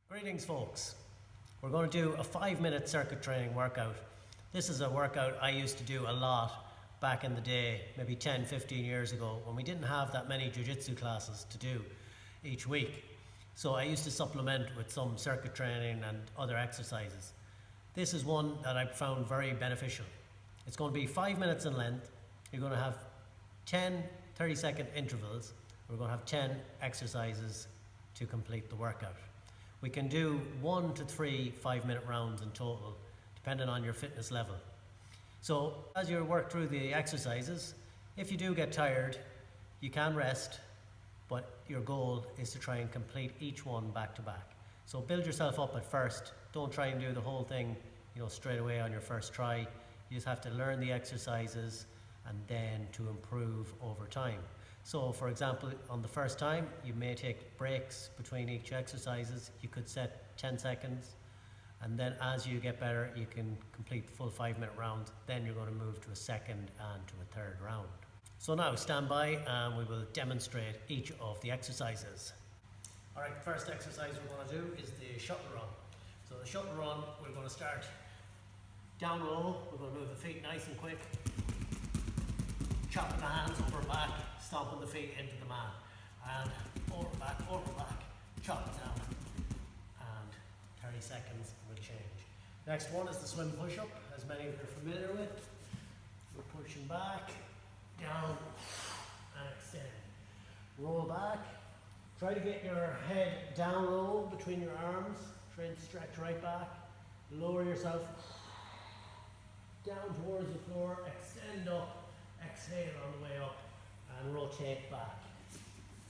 Greetings folks. We're going to do a 5-minute circuit training workout. This is a workout I used to do a lot back in the day, maybe 10-15 years ago, when we didn't have that many jiu-jitsu classes to do each week. So I used to supplement with some circuit training and other exercises. This is one that I found very beneficial. It's going to be 5 minutes in length. You're going to have 10 30-second intervals. We're going to have 10 exercises to complete the workout. We can do 1 to 3 5-minute rounds in total, depending on your fitness level. So as you work through the exercises, if you do get tired, you can rest, but your goal is to try and complete each one back to back. So build yourself up at first. Don't try and do the whole thing, straight away on your first try. You just have to learn the exercises and then to improve over time. So for example, on the first time, you may take breaks between each exercises. You could set 10 seconds, and then as you get better, you can complete the full 5-minute round. Then you're going to move to a second and to a third round. So now stand by and we will demonstrate each of the exercises. All right, first exercise we're going to do is the shuttle run. So the shuttle run, we're going to start down low. We're going to move the feet nice and quick. Chopping the hands over back, stomping the feet into the mat, and over back, chop it down, and 30 seconds will change. Next one is the swim push-up, as many of you are familiar with. We're pushing back, down, and extend. Roll back, try to get your head down low between your arms, try and stretch right back, lower yourself, down towards the floor, extend up, exhale on the way up, and rotate back.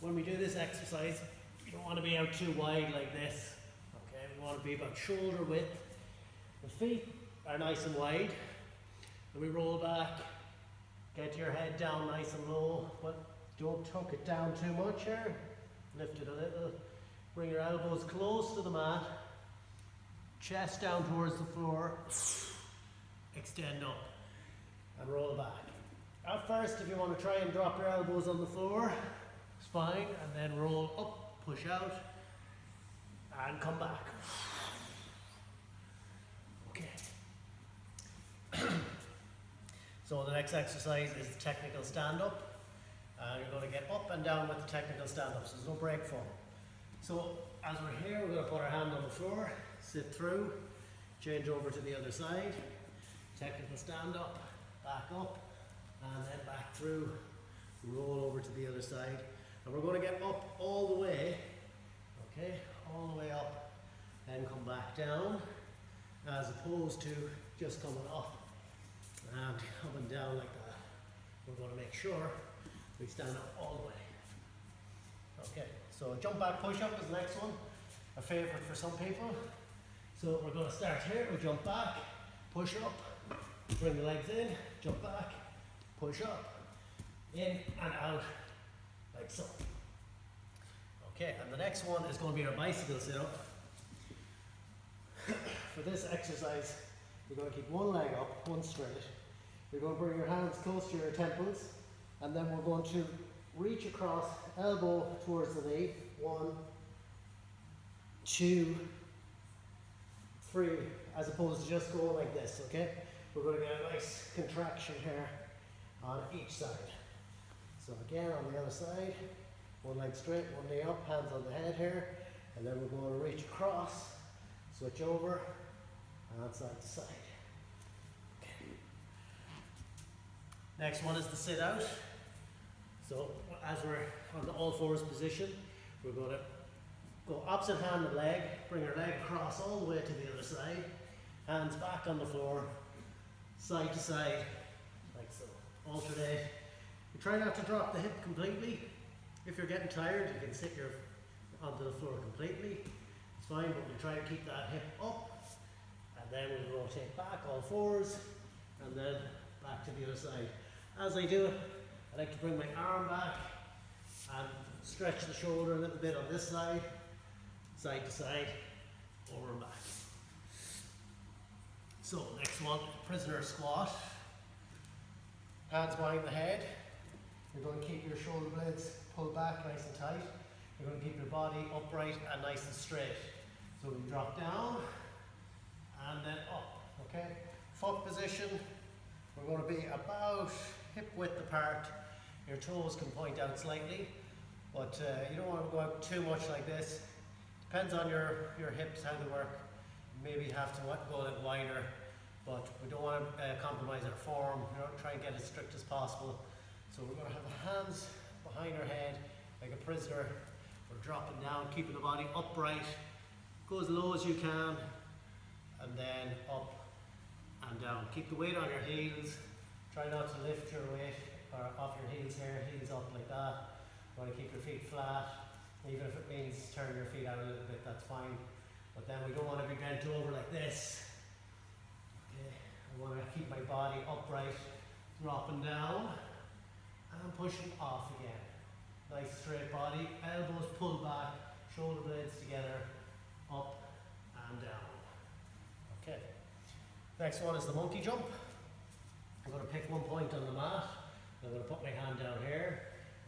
When we do this exercise, you don't want to be out too wide like this. Okay, we want to be about shoulder width. The feet are nice and wide. And we roll back, get your head down nice and low, but don't tuck it down too much here. Lift it a little. Bring your elbows close to the mat. Chest down towards the floor. Extend up and roll back. At first, if you want to try and drop your elbows on the floor, it's fine, and then roll up, push out, and come back. Okay. So the next exercise is the technical stand-up. You're going to get up and down with the technical stand-up, so there's no break form. So as we're here, we're going to put our hand on the floor, sit through, change over to the other side, technical stand-up, back up, and then back through, roll over to the other side, and we're going to get up all the way, okay, all the way up, then come back down, as opposed to just coming up and coming down like that. We're going to make sure we stand up all the way. Okay, so jump back push-up is the next one, a favourite for some people. So we're going to start here, we jump back, push up, bring the legs in, jump back, push up, in and out, like so. Okay, and the next one is going to be our bicycle sit-up. For this exercise, you're going to keep one leg up, one straight. You're going to bring your hands close to your temples, and then we're going to reach across, elbow towards the knee. 1, 2, 3, as opposed to just going like this, okay? We're going to get a nice contraction here on each side. So again, on the other side, one leg straight, one knee up, hands on the head here, and then we're going to reach across, switch over, and side to side. Okay. Next one is the sit out. So as we're on the all fours position, we're going to go opposite hand and leg, bring our leg across all the way to the other side, hands back on the floor, side to side, like so. Alternate. You try not to drop the hip completely. If you're getting tired, you can sit your onto the floor completely. It's fine, but we try to keep that hip up, and then we'll rotate back, all fours, and then back to the other side. As I do it, I like to bring my arm back and stretch the shoulder a little bit on this side, side to side, over and back. So next one, prisoner squat. Hands behind the head. You're going to keep your shoulder blades pulled back nice and tight. You're going to keep your body upright and nice and straight. So So we drop down and then up, okay? Foot position, we're going to be about hip width apart. Your toes can point out slightly, but you don't want to go out too much like this. Depends on your hips, how they work. Maybe have to go a little wider, but we don't want to compromise our form. You know, try and get as strict as possible. So we're going to have the hands behind our head like a prisoner. We're dropping down, keeping the body upright. Go as low as you can, and then up and down. Keep the weight on your heels. Try not to lift your weight or off your heels here, heels up like that. You want to keep your feet flat. Even if it means turn your feet out a little bit, that's fine. But then we don't want to be bent over like this. Okay, I want to keep my body upright, dropping down and pushing off again. Nice straight body, elbows pulled back, shoulder blades together, up and down. Okay, next one is the monkey jump. I'm going to pick one point on the mat. I'm going to put my hand down here,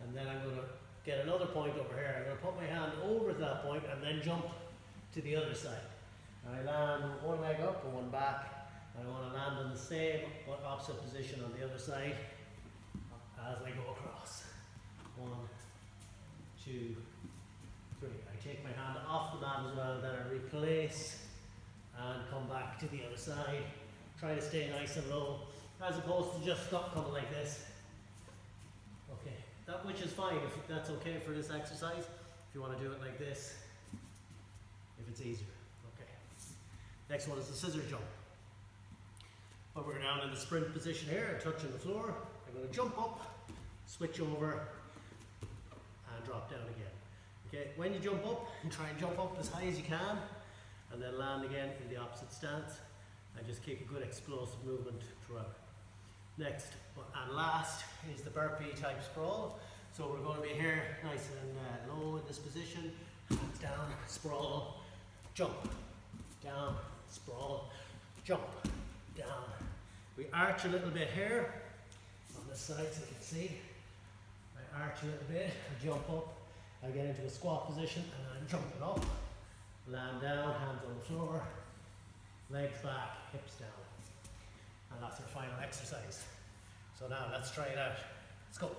and then I'm going to get another point over here. I'm going to put my hand over to that point and then jump to the other side. And I land with one leg up and one back. And I want to land in the same but opposite position on the other side as I go across. 1, 2, 3. I take my hand off the mat as well, then I replace and come back to the other side. Try to stay nice and low, as opposed to just stop coming like this. Okay, that which is fine if that's okay for this exercise. If you want to do it like this, if it's easier. Okay. Next one is the scissor jump. But we're down in the sprint position here, touching the floor. I'm going to jump up, switch over, and drop down again. Okay, when you jump up, try and jump up as high as you can, and then land again in the opposite stance, and just keep a good explosive movement throughout. Next and last is the burpee type sprawl. So we're going to be here nice and low in this position, hands down, sprawl, jump, down, sprawl, jump, down. We arch a little bit here on this side so you can see. I arch a little bit, I jump up, I get into a squat position and I'm jumping up, land down, hands on the floor, legs back, hips down. And that's our final exercise. So now let's try it out. Let's go.